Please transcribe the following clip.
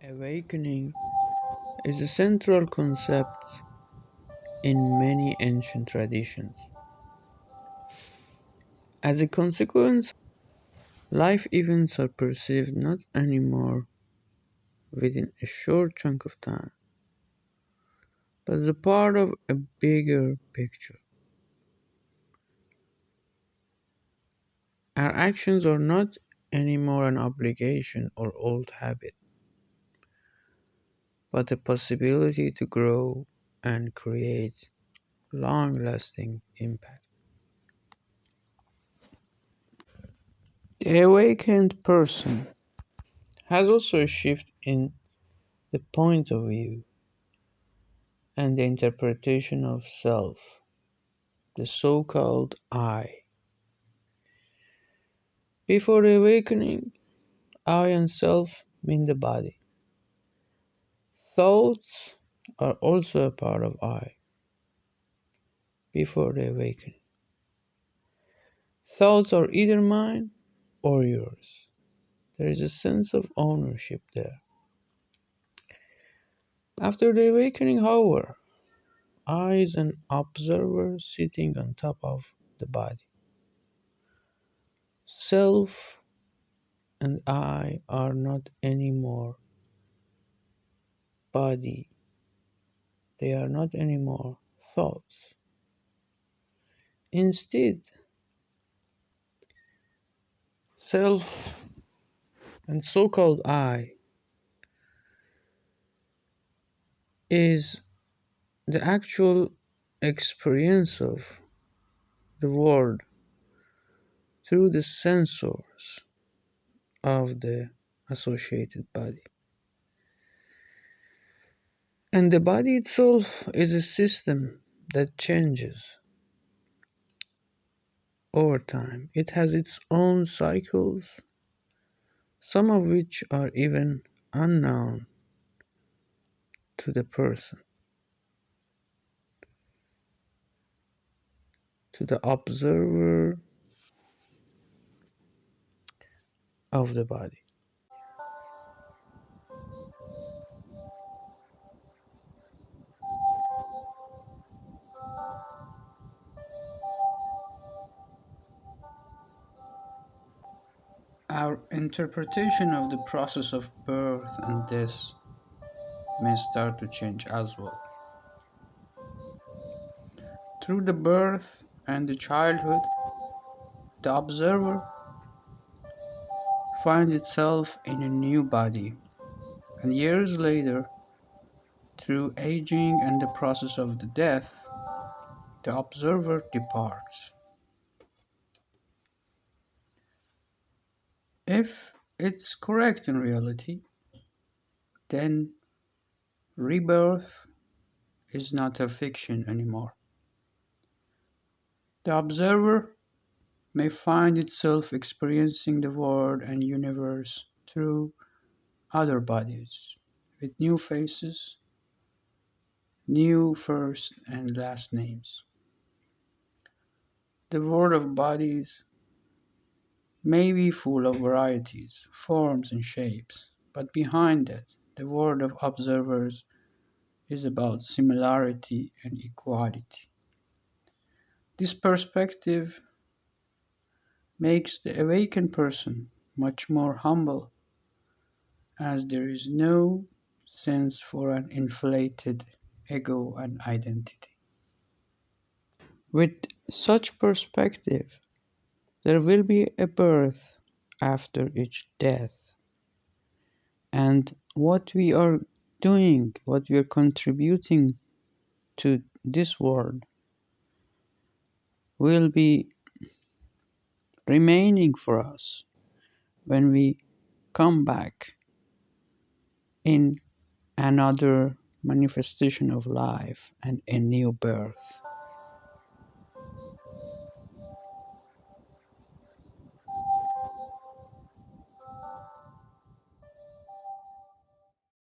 Awakening is a central concept in many ancient traditions. As a consequence, life events are perceived not anymore within a short chunk of time, but as a part of a bigger picture. Our actions are not anymore an obligation or old habit, but a possibility to grow and create long-lasting impact. The awakened person has also a shift in the point of view and the interpretation of self, the so-called I. Before the awakening, I and self mean the body. Thoughts are also a part of I before the awakening. Thoughts are either mine or yours. There is a sense of ownership there. After the awakening, however, I is an observer sitting on top of the body. Self and I are not anymore body, they are not anymore thoughts. Instead, self and so-called I is the actual experience of the world through the sensors of the associated body. And the body itself is a system that changes over time. It has its own cycles, some of which are even unknown to the person, to the observer of the body. Our interpretation of the process of birth and death may start to change as well. Through the birth and the childhood, the observer finds itself in a new body, and years later, through aging and the process of the death, the observer departs. If it's correct in reality, then rebirth is not a fiction anymore. The observer may find itself experiencing the world and universe through other bodies, with new faces, new first and last names. The world of bodies may be full of varieties, forms and shapes, but behind that, the world of observers is about similarity and equality. This perspective makes the awakened person much more humble, as there is no sense for an inflated ego and identity. With such perspective, there will be a birth after each death, and what we are doing, what we are contributing to this world will be remaining for us when we come back in another manifestation of life and a new birth.